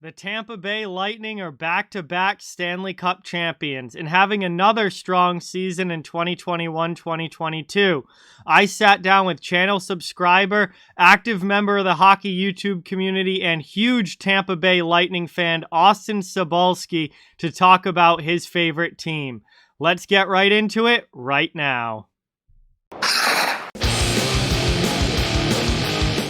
The Tampa Bay Lightning are back-to-back Stanley Cup champions and having another strong season in 2021-2022. I sat down with channel subscriber, active member of the hockey YouTube community, and huge Tampa Bay Lightning fan Austin Cybulski to talk about his favorite team. Let's get right into it right now.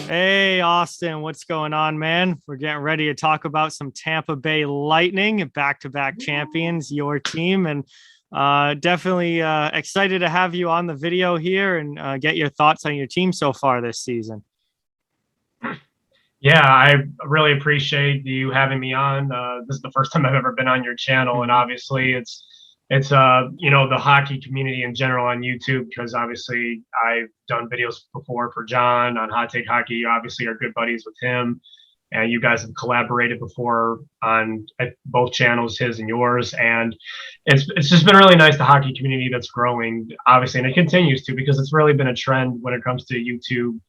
Hey, Austin, what's going on, man? We're getting ready to talk about some Tampa Bay Lightning, back-to-back champions, your team, and definitely excited to have you on the video here and get your thoughts on your team so far this season. Yeah, I really appreciate you having me on. This is the first time I've ever been on your channel, and obviously it's the hockey community in general on YouTube, because obviously I've done videos before for John on Hot Take Hockey. You obviously are good buddies with him, and you guys have collaborated before on both channels, his and yours. And it's just been really nice, the hockey community that's growing, obviously, and it continues to, because it's really been a trend when it comes to YouTube,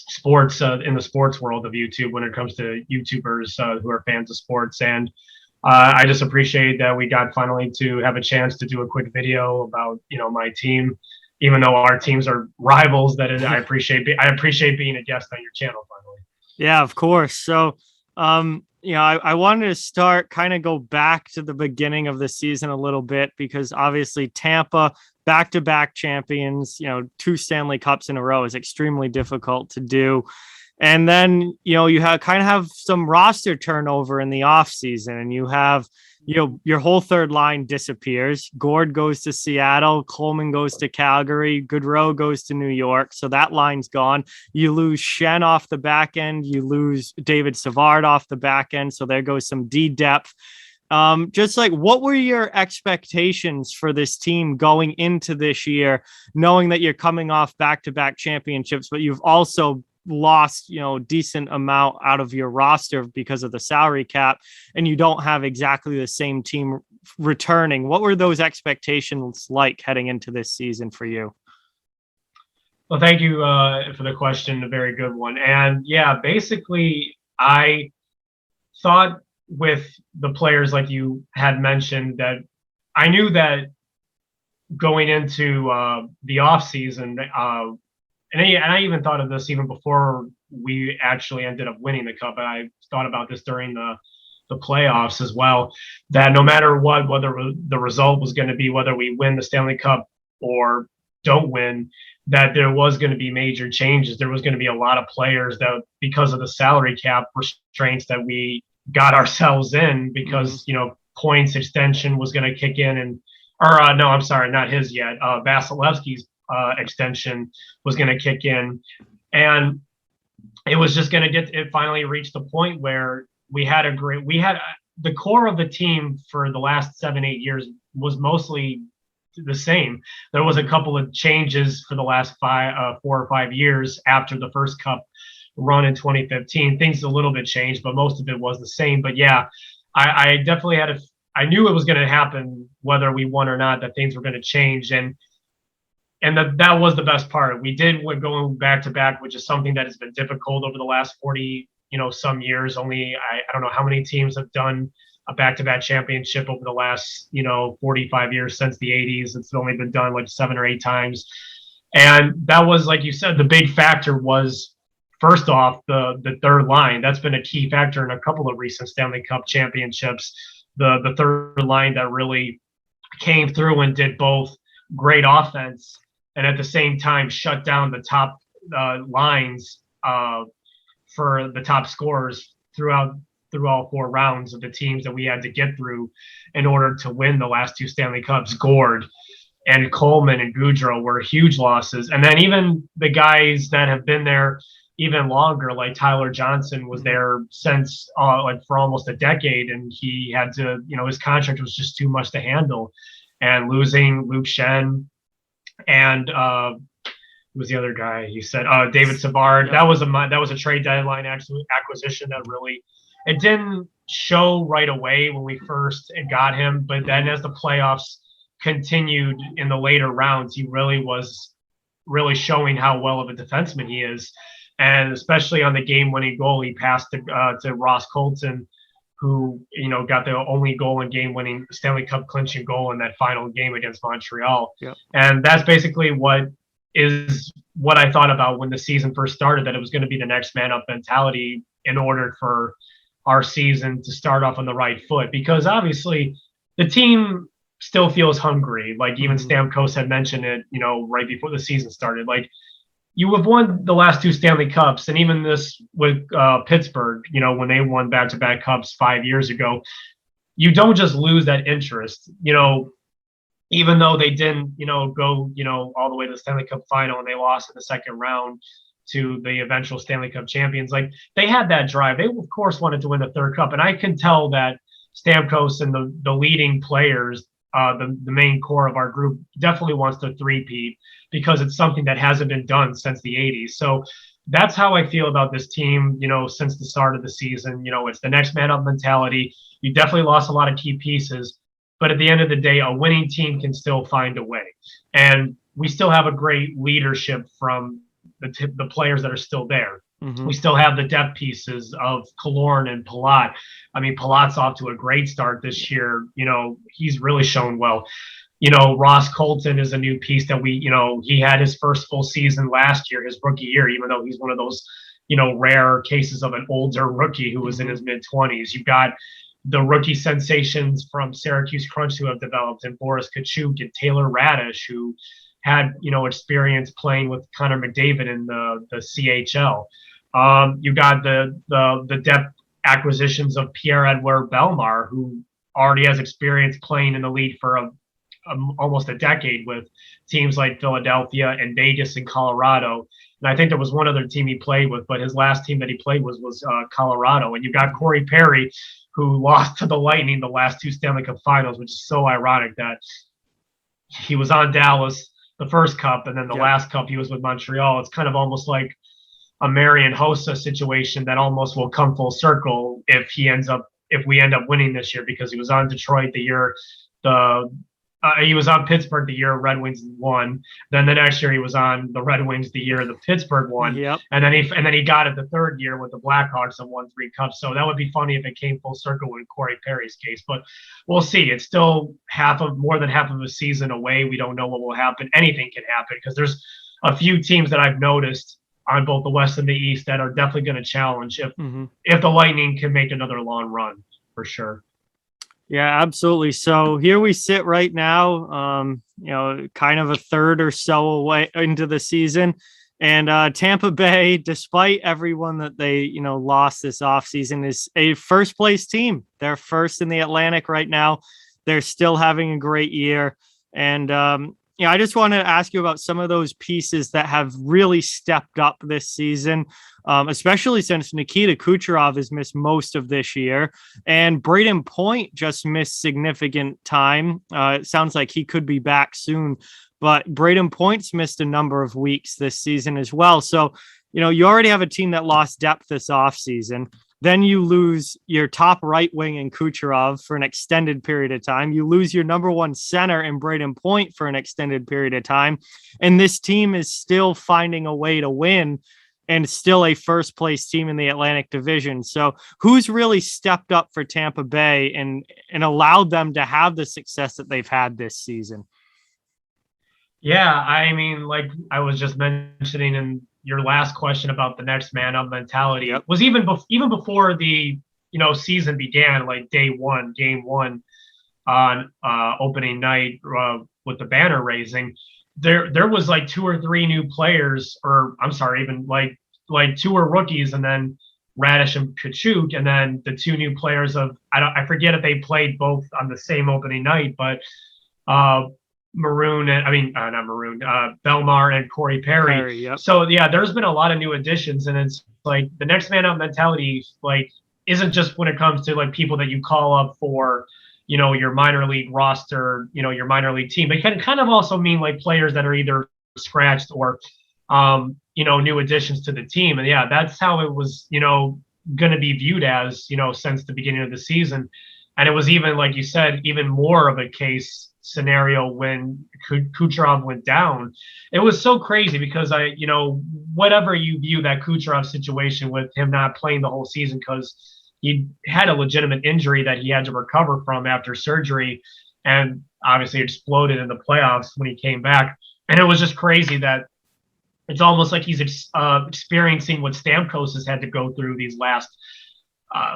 sports, in the sports world of YouTube, when it comes to YouTubers who are fans of sports. And I just appreciate that we got finally to have a chance to do a quick video about, my team, even though our teams are rivals. I appreciate being a guest on your channel finally. Yeah, of course. So, I wanted to kind of go back to the beginning of the season a little bit, because obviously Tampa, back-to-back champions, 2 Stanley Cups in a row is extremely difficult to do. And then, you have some roster turnover in the offseason, and you have, your whole third line disappears. Gord goes to Seattle, Coleman goes to Calgary, Gaudreau goes to New York. So that line's gone. You lose Schenn off the back end. You lose David Savard off the back end. So there goes some D depth. What were your expectations for this team going into this year, knowing that you're coming off back-to-back championships, but you've also lost, decent amount out of your roster because of the salary cap, and you don't have exactly the same team returning? What were those expectations like heading into this season for you? Well, thank you for the question. A very good one. And yeah, basically, I thought with the players like you had mentioned, that I knew that going into the off season, and I even thought of this even before we actually ended up winning the cup. And I thought about this during the playoffs as well, that no matter what, whether the result was going to be whether we win the Stanley Cup or don't win, that there was going to be major changes. There was going to be a lot of players that, because of the salary cap restraints that we got ourselves in, because points extension was going to kick in, and no, I'm sorry, not his yet. Vasilevsky's extension was going to kick in, and it was just going to it finally reached the point where we had the core of the team for the last 7-8 years was mostly the same. There was a couple of changes for the last 4 or 5 years after the first cup run in 2015. Things a little bit changed, but most of it was the same. But yeah, I definitely I knew it was going to happen, whether we won or not, that things were going to change. And that was the best part. We did going back to back, which is something that has been difficult over the last 40, some years. Only I don't know how many teams have done a back-to-back championship over the last, 45 years since the 80s. It's only been done like 7 or 8 times. And that was, like you said, the big factor was, first off, the third line. That's been a key factor in a couple of recent Stanley Cup championships. The third line that really came through and did both great offense and at the same time shut down the top lines for the top scorers through all 4 rounds of the teams that we had to get through in order to win the last 2 Stanley Cups. Gord and Coleman and Gaudreau were huge losses. And then even the guys that have been there even longer, like Tyler Johnson was there since for almost a decade, and he had to, his contract was just too much to handle. And losing Luke Schenn and who was the other guy? You said David Savard. Yeah. That was a trade deadline acquisition that really, it didn't show right away when we first got him, but then as the playoffs continued in the later rounds, he really was showing how well of a defenseman he is. and especially on the game-winning goal, he passed to Ross Colton, who got the only goal in game-winning Stanley Cup clinching goal in that final game against Montreal. Yep. And that's basically what I thought about when the season first started, that it was going to be the next man up mentality in order for our season to start off on the right foot, because obviously the team still feels hungry. Like even Stamkos had mentioned it, right before the season started. Like, you have won the last 2 Stanley Cups, and even this with Pittsburgh, when they won back-to-back Cups 5 years ago, you don't just lose that interest. Even though they didn't, go, all the way to the Stanley Cup final and they lost in the second round to the eventual Stanley Cup champions, like, they had that drive. They, of course, wanted to win the third cup. And I can tell that Stamkos and the leading players, the main core of our group, definitely wants to three-peat, because it's something that hasn't been done since the 80s. So that's how I feel about this team, since the start of the season. It's the next man up mentality. You definitely lost a lot of key pieces, but at the end of the day, a winning team can still find a way. And we still have a great leadership from the players that are still there. We still have the depth pieces of Killorn and Palat. I mean, Palat's off to a great start this year. He's really shown well. Ross Colton is a new piece that he had his first full season last year, his rookie year, even though he's one of those, rare cases of an older rookie who was in his mid-20s. You've got the rookie sensations from Syracuse Crunch who have developed, and Boris Kachuk and Taylor Radish, who had, experience playing with Connor McDavid in the CHL. You got the depth acquisitions of Pierre-Edouard Bellemare, who already has experience playing in the league for almost a decade with teams like Philadelphia and Vegas and Colorado. And I think there was one other team he played with, but his last team that he played was Colorado. And you got Corey Perry, who lost to the Lightning the last 2 Stanley Cup finals, which is so ironic that he was on Dallas the first cup, and then the last cup he was with Montreal. It's kind of almost like a Marian Hossa situation that almost will come full circle if we end up winning this year, because he was on Detroit the year he was on Pittsburgh the year Red Wings won. Then the next year he was on the Red Wings the year the Pittsburgh won. Yep. And then he got it the third year with the Blackhawks and won 3 cups. So that would be funny if it came full circle in Corey Perry's case. But we'll see. It's still more than half of a season away. We don't know what will happen. Anything can happen, because there's a few teams that I've noticed on both the West and the East that are definitely going to challenge if the Lightning can make another long run, for sure. Yeah, absolutely. So here we sit right now, kind of a third or so away into the season. And Tampa Bay, despite everyone that they, lost this offseason, is a first place team. They're first in the Atlantic right now. They're still having a great year. And, I just want to ask you about some of those pieces that have really stepped up this season, especially since Nikita Kucherov has missed most of this year, and Braden Point just missed significant time. It sounds like he could be back soon, but Braden Point's missed a number of weeks this season as well. So, you already have a team that lost depth this offseason. Then you lose your top right wing in Kucherov for an extended period of time. You lose your number 1 center in Braden Point for an extended period of time. And this team is still finding a way to win and still a first place team in the Atlantic Division. So who's really stepped up for Tampa Bay and allowed them to have the success that they've had this season? Yeah, I mean, like I was just mentioning in your last question about the next man up mentality, was even before the season began, like game one on opening night with the banner raising, there was like 2 or 3 new players, or I'm sorry, even like 2 were rookies, and then Radish and Kachuk, and then the 2 new players of I forget if they played both on the same opening night, but Bellemare and Corey Perry. Yep. So yeah, there's been a lot of new additions, and it's like the next man up mentality, like, isn't just when it comes to like people that you call up for, your minor league roster, your minor league team. It can kind of also mean like players that are either scratched or, new additions to the team. And yeah, that's how it was, going to be viewed as, since the beginning of the season. And it was even, like you said, even more of a case scenario when Kucherov went down. It was so crazy because whatever you view that Kucherov situation with him not playing the whole season because he had a legitimate injury that he had to recover from after surgery, and obviously exploded in the playoffs when he came back. And it was just crazy that it's almost like he's experiencing what Stamkos has had to go through these last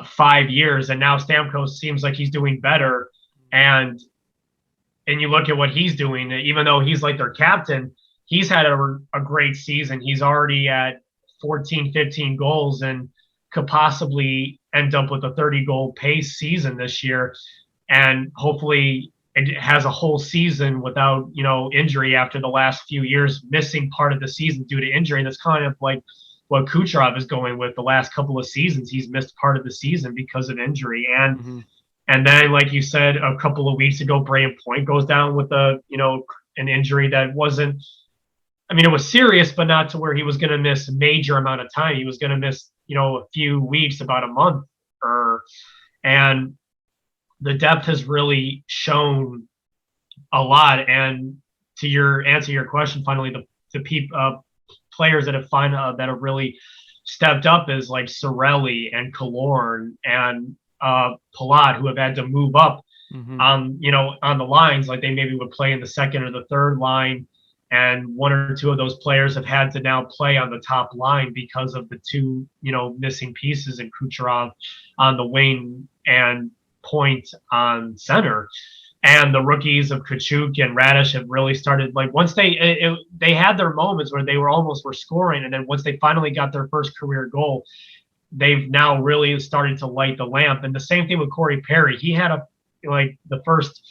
5 years, and now Stamkos seems like he's doing better. And you look at what he's doing, even though he's like their captain, he's had a great season. He's already at 14, 15 goals and could possibly end up with a 30-goal pace season this year. And hopefully it has a whole season without, injury after the last few years missing part of the season due to injury. That's kind of like what Kucherov is going with the last couple of seasons. He's missed part of the season because of injury. And and then, like you said, a couple of weeks ago, Brayden Point goes down with an injury that wasn't, it was serious, but not to where he was going to miss a major amount of time. He was going to miss, a few weeks, about a month, and the depth has really shown a lot. And to answer your question, finally, the players that have really stepped up is like Cirelli and Killorn and Palat, who have had to move up on the lines, like they maybe would play in the second or the third line. And one or two of those players have had to now play on the top line because of the two, missing pieces in Kucherov on the wing and Point on center. And the rookies of Kachuk and Radish have really started, like, once they had their moments where they were scoring, and then once they finally got their first career goal, they've now really started to light the lamp. And the same thing with Corey Perry. He had the first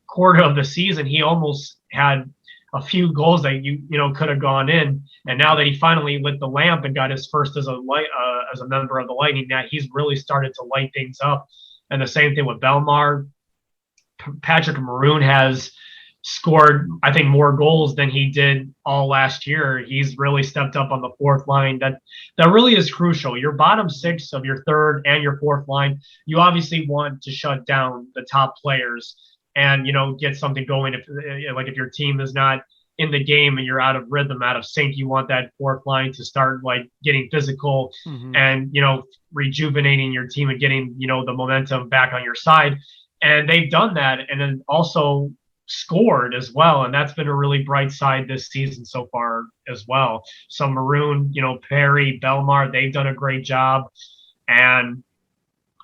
quarter of the season, he almost had a few goals that could have gone in. And now that he finally lit the lamp and got his first as a member of the Lightning, now he's really started to light things up. And the same thing with Bellemare. Patrick Maroon has scored, I think, more goals than he did all last year. He's really stepped up on the fourth line. That really is crucial. Your bottom six of your third and your fourth line, you obviously want to shut down the top players and get something going. If your team is not in the game and you're out of rhythm, out of sync, you want that fourth line to start getting physical and rejuvenating your team and getting the momentum back on your side. And they've done that, and then also scored as well. And that's been a really bright side this season so far as well. So Maroon, Perry, Bellemare, they've done a great job. And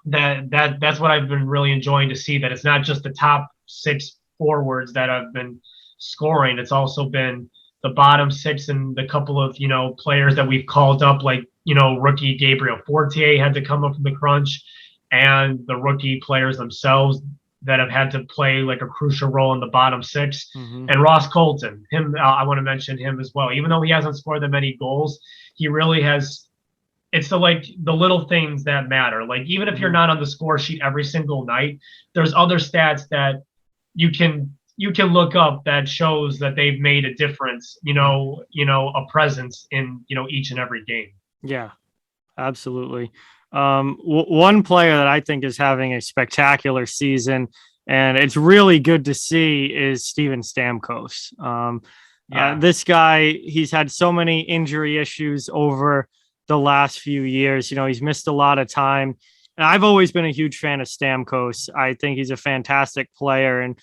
that's what I've been really enjoying to see, that it's not just the top six forwards that have been scoring. It's also been the bottom six and the couple of, players that we've called up, like, rookie Gabriel Fortier had to come up from the crunch, and the rookie players themselves that have had to play like a crucial role in the bottom six. And Ross Colton, I want to mention him as well. Even though he hasn't scored that many goals, he really has. It's the little things that matter. Like, even if you're not on the score sheet every single night, there's other stats that you can look up that shows that they've made a difference, a presence in, each and every game. Yeah, absolutely. One player that I think is having a spectacular season, and it's really good to see, is Steven Stamkos. This guy, he's had so many injury issues over the last few years. He's missed a lot of time. And I've always been a huge fan of Stamkos. I think he's a fantastic player. And,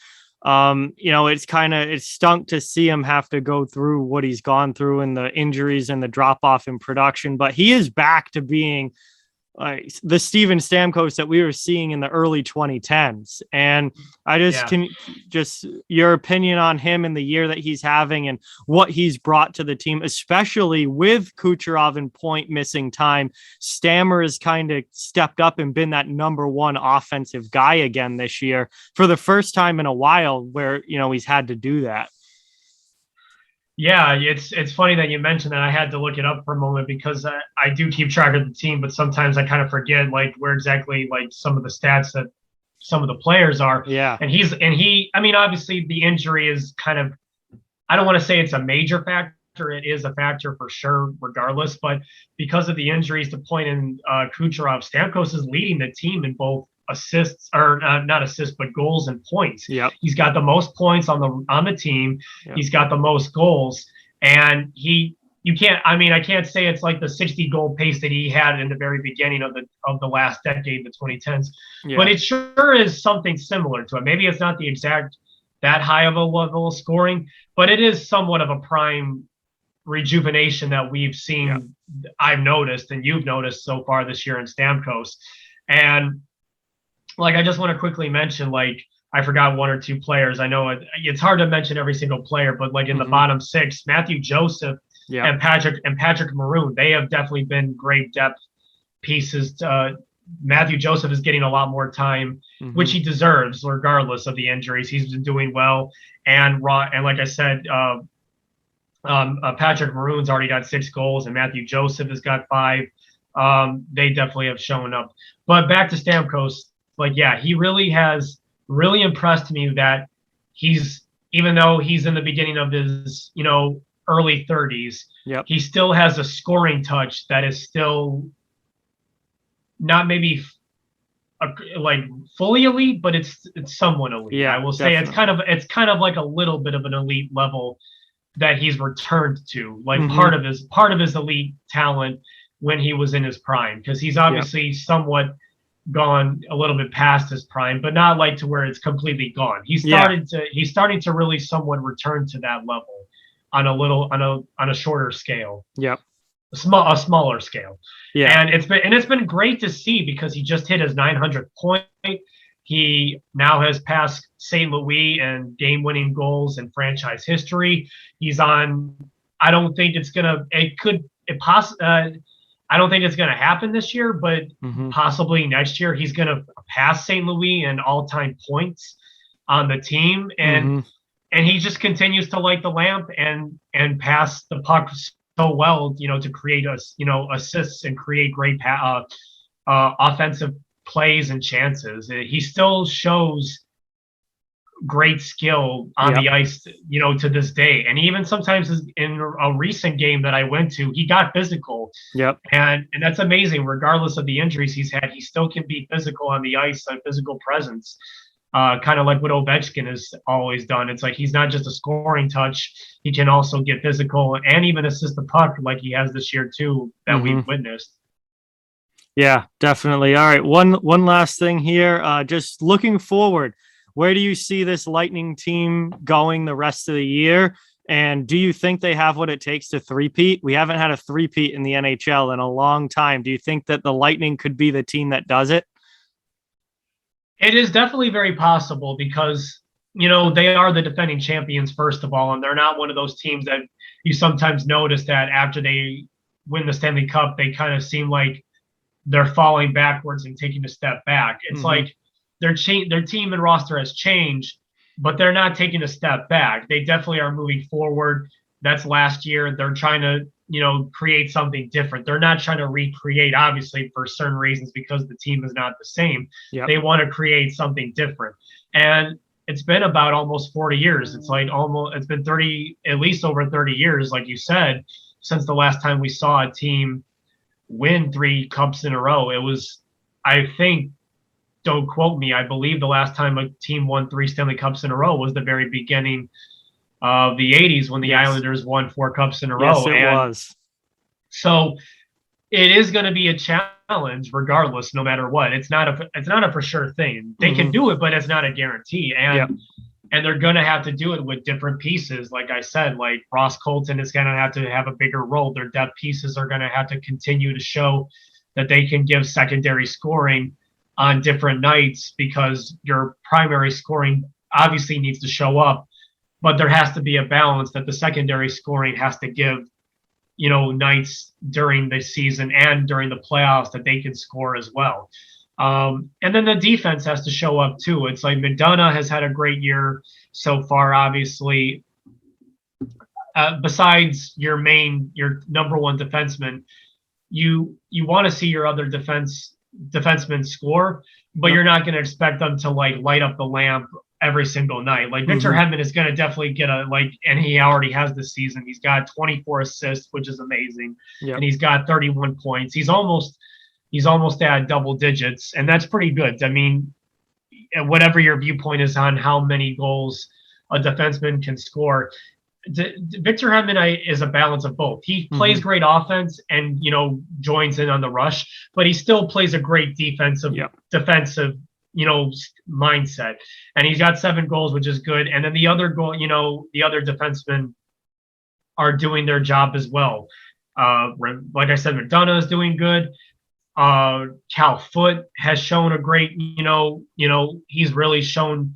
it's stunk to see him have to go through what he's gone through and the injuries and the drop off in production. But he is back to being the Steven Stamkos that we were seeing in the early 2010s. And I can your opinion on him and the year that he's having and what he's brought to the team, especially with Kucherov and Point missing time. Stammer has kind of stepped up and been that number one offensive guy again this year for the first time in a while, where, he's had to do that. Yeah, it's funny that you mentioned that. I had to look it up for a moment because I do keep track of the team, but sometimes I kind of forget where exactly some of the stats that some of the players are. Yeah. And obviously the injury is kind of, I don't want to say it's a major factor. It is a factor for sure, regardless. But because of the injuries to Point and Kucherov, Stamkos is leading the team in both assists, or not assists, but goals and points. Yep. He's got the most points on the team. Yep. He's got the most goals, and I can't say it's like the 60 goal pace that he had in the very beginning of the last decade, the 2010s, but it sure is something similar to it. Maybe it's not the exact that high of a level of scoring, but it is somewhat of a prime rejuvenation that we've seen. I've noticed, and you've noticed so far this year in Stamkos. And like, I just want to quickly mention, like, I forgot one or two players. I know it's hard to mention every single player, but like in the bottom six, Matthew Joseph and Patrick Maroon, they have definitely been great depth pieces. Matthew Joseph is getting a lot more time, which he deserves, regardless of the injuries. He's been doing well, and like I said, Patrick Maroon's already got 6 goals, and Matthew Joseph has got 5. They definitely have shown up. But back to Stamkos, like, yeah, he really has really impressed me that even though he's in the beginning of his, early 30s, he still has a scoring touch that is still not maybe like fully elite, but it's somewhat elite. Yeah, I will say it's kind of like a little bit of an elite level that he's returned to, like part of his elite talent when he was in his prime, because he's obviously somewhat gone a little bit past his prime, but not like to where it's completely gone. He's starting to really somewhat return to that level on a shorter scale. A smaller scale. And it's been great to see, because he just hit his 900th point. He now has passed St. Louis and game-winning goals in franchise history. He's on. I don't think it's gonna happen this year, but possibly next year he's gonna pass St. Louis in all-time points on the team, and he just continues to light the lamp and pass the puck so well, to create assists and create great offensive plays and chances. He still shows great skill on the ice, to this day. And even sometimes in a recent game that I went to, he got physical. And that's amazing. Regardless of the injuries he's had, he still can be physical on the ice, a physical presence. Kind of like what Ovechkin has always done. It's like he's not just a scoring touch; he can also get physical and even assist the puck, like he has this year too, that we've witnessed. Yeah, definitely. All right, one last thing here. Just looking forward, where do you see this Lightning team going the rest of the year? And do you think they have what it takes to three-peat? We haven't had a three-peat in the NHL in a long time. Do you think that the Lightning could be the team that does it? It is definitely very possible, because, they are the defending champions, first of all, and they're not one of those teams that you sometimes notice that after they win the Stanley Cup, they kind of seem like they're falling backwards and taking a step back. It's like their team and roster has changed, but they're not taking a step back. They definitely are moving forward. That's last year. They're trying to, create something different. They're not trying to recreate, obviously, for certain reasons, because the team is not the same. They want to create something different. And it's been about almost 40 years. It's been at least over 30 years, like you said, since the last time we saw a team win 3 cups in a row. It was, I think, don't quote me, I believe the last time a team won 3 Stanley Cups in a row was the very beginning of the 80s, when the Islanders won 4 cups in a row. Yes, it was. So it is going to be a challenge regardless, no matter what. It's not a for sure thing. They can do it, but it's not a guarantee. And they're going to have to do it with different pieces. Like I said, like Ross Colton is going to have a bigger role. Their depth pieces are going to have to continue to show that they can give secondary scoring on different nights, because your primary scoring obviously needs to show up, but there has to be a balance that the secondary scoring has to give, nights during the season and during the playoffs that they can score as well. And then the defense has to show up too. It's like McDonough has had a great year so far, obviously. Besides your number one defenseman, you want to see your other defensemen score, but you're not going to expect them to like light up the lamp every single night. Like Victor Hedman is going to definitely get and he already has this season. He's got 24 assists, which is amazing. And he's got 31 points. He's almost, He's almost at double digits, and that's pretty good. I mean, whatever your viewpoint is on how many goals a defenseman can score, Victor Hedman is a balance of both. He plays great offense and, joins in on the rush, but he still plays a great defensive, mindset. And he's got 7 goals, which is good. And then the other goal, the other defensemen are doing their job as well. Like I said, McDonough is doing good. Cal Foote has shown a great, he's really shown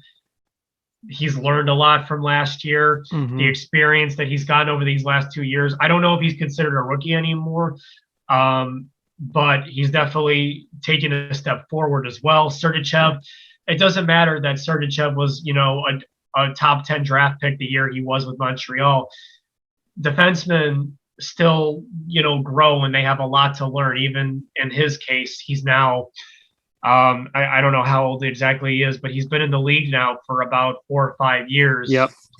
he's learned a lot from last year. The experience that he's gotten over these last 2 years. I don't know if he's considered a rookie anymore, but he's definitely taken a step forward as well. Sergachev, it doesn't matter that Sergachev was, a top 10 draft pick the year he was with Montreal. Defensemen still, grow, and they have a lot to learn. Even in his case, he's now, I don't know how old exactly he is, but he's been in the league now for about 4 or 5 years,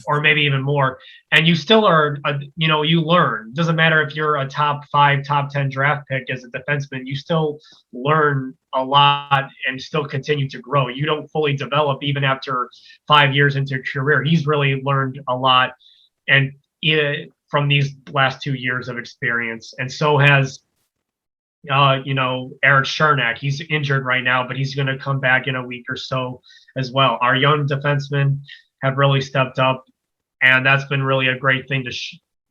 or maybe even more. And you still are, you learn. Doesn't matter if you're a top 5, top 10 draft pick as a defenseman, you still learn a lot and still continue to grow. You don't fully develop even after 5 years into your career. He's really learned a lot, and from these last 2 years of experience. And so has Eric Chernak. He's injured right now, but he's going to come back in a week or so as well. Our young defensemen have really stepped up, and that's been really a great thing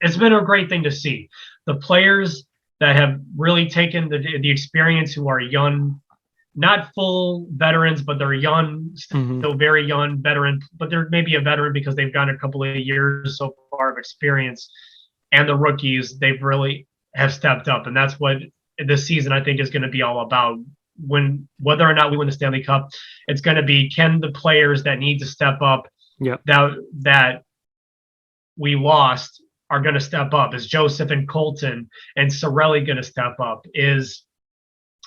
it's been a great thing to see. The players that have really taken the experience, who are young, not full veterans, but they're young, still very young veteran, but they're maybe a veteran because they've gotten a couple of years so far of experience. And the rookies, they've really have stepped up, and that's what this season I think is going to be all about. Whether or not we win the Stanley Cup, it's going to be, can the players that need to step up, that we lost, are going to step up? Is Joseph and Colton and Cirelli going to step up? Is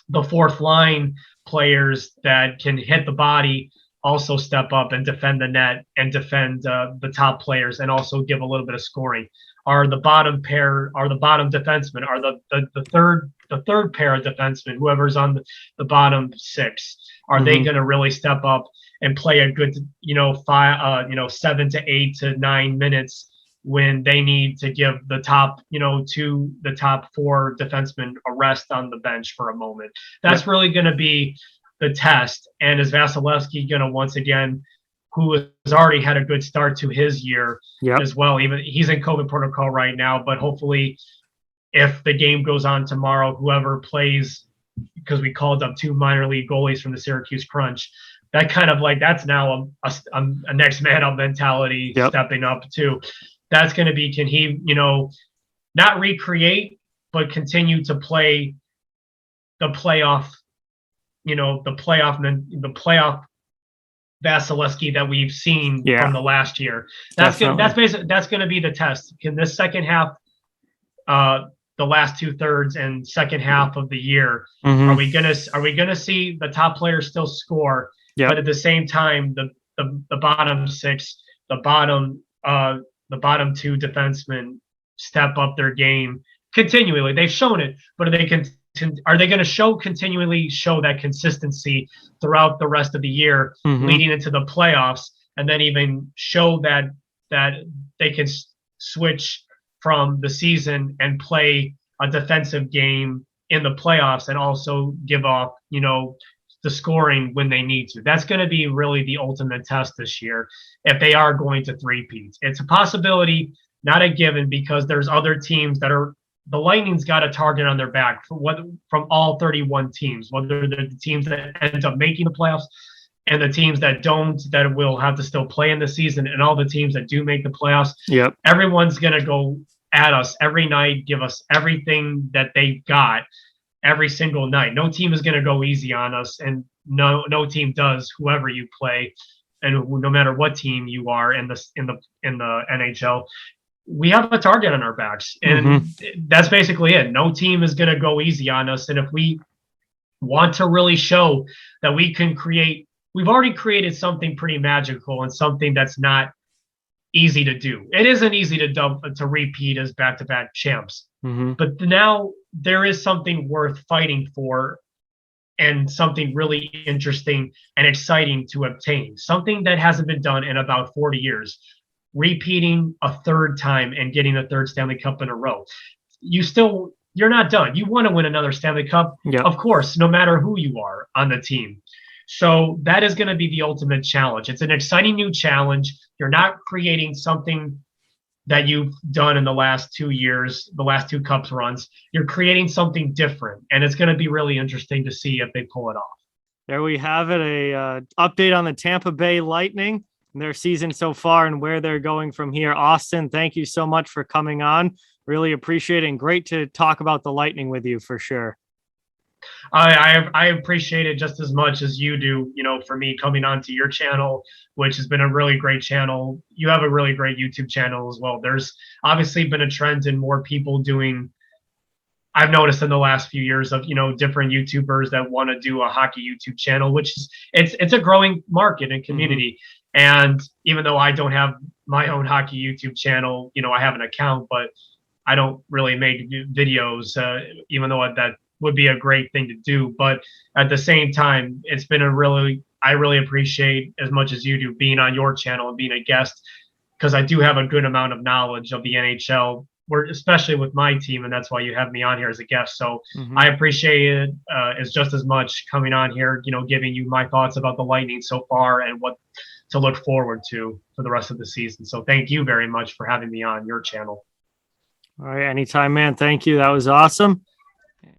the fourth line players that can hit the body also step up and defend the net and defend the top players and also give a little bit of scoring? Are the bottom defensemen, are the third pair of defensemen, whoever's on the bottom 6, are they going to really step up and play a good 7 to 8 to 9 minutes when they need to give the top the top 4 defensemen a rest on the bench for a moment? That's really going to be the test. And is Vasilevsky going to once again, who has already had a good start to his year as well? Even he's in COVID protocol right now, but hopefully if the game goes on tomorrow, whoever plays, because we called up 2 minor league goalies from the Syracuse Crunch, that kind of that's now a next man up mentality stepping up too. That's going to be, can he, not recreate, but continue to play the playoff Vasilevsky that we've seen from the last year. That's going to be the test. Can this second half, the last 2/3 and second half of the year, are we gonna see the top players still score, but at the same time the bottom 6, the bottom 2 defensemen step up their game continually? They've shown it, but are they going to continually show that consistency throughout the rest of the year, leading into the playoffs, and then even show that they can switch from the season and play a defensive game in the playoffs and also give off, the scoring when they need to? That's going to be really the ultimate test this year if they are going to three-peat. It's a possibility, not a given, because there's other teams that are, the Lightning's got a target on their back from all 31 teams, whether they're the teams that end up making the playoffs and the teams that don't, that will have to still play in the season, and all the teams that do make the playoffs. Everyone's going to go at us every night, give us everything that they got every single night. No team is going to go easy on us, and no team does, whoever you play, and no matter what team you are in the NHL. We have a target on our backs, and that's basically it. No team is going to go easy on us. And if we want to really show that we can create, we've already created something pretty magical and something that's not easy to do. It isn't easy to repeat as back-to-back champs, but now there is something worth fighting for and something really interesting and exciting to obtain. Something that hasn't been done in about 40 years. Repeating a third time and getting a third Stanley Cup in a row. You're not done. You want to win another Stanley Cup, Yep. of course, no matter who you are on the team. So that is going to be the ultimate challenge. It's an exciting new challenge. You're not creating something that you've done in the last 2 years, the last 2 Cups runs. You're creating something different, and it's going to be really interesting to see if they pull it off. There we have it, a update on the Tampa Bay Lightning and their season so far and where they're going from here. Austin, thank you so much for coming on. Really appreciate it, and great to talk about the Lightning with you for sure. I appreciate it just as much as you do, for me coming onto your channel, which has been a really great channel. You have a really great YouTube channel as well. There's obviously been a trend in more people doing, I've noticed in the last few years of, different YouTubers that want to do a hockey YouTube channel, which is, it's a growing market and community. Mm-hmm. And even though I don't have my own hockey YouTube channel, I have an account, but I don't really make videos, even though that would be a great thing to do. But at the same time, it's been I really appreciate, as much as you do, being on your channel and being a guest, because I do have a good amount of knowledge of the NHL, especially with my team, and that's why you have me on here as a guest. So I appreciate it as just as much coming on here, giving you my thoughts about the Lightning so far and what to look forward to for the rest of the season. So thank you very much for having me on your channel. All right, anytime, man. Thank you. That was awesome.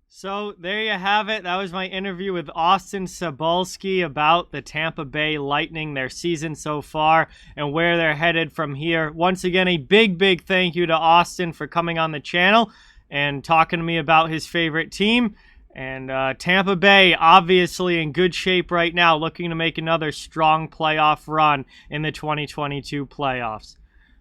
So there you have it. That was my interview with Austin Cybulski about the Tampa Bay Lightning, their season so far, and where they're headed from here. Once again, a big thank you to Austin for coming on the channel and talking to me about his favorite team. And Tampa Bay, obviously in good shape right now, looking to make another strong playoff run in the 2022 playoffs.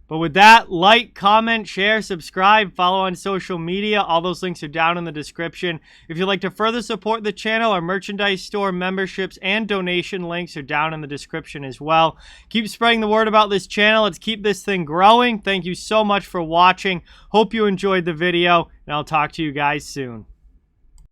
But with that, like, comment, share, subscribe, follow on social media. All those links are down in the description. If you'd like to further support the channel, our merchandise store, memberships, and donation links are down in the description as well. Keep spreading the word about this channel. Let's keep this thing growing. Thank you so much for watching. Hope you enjoyed the video, and I'll talk to you guys soon.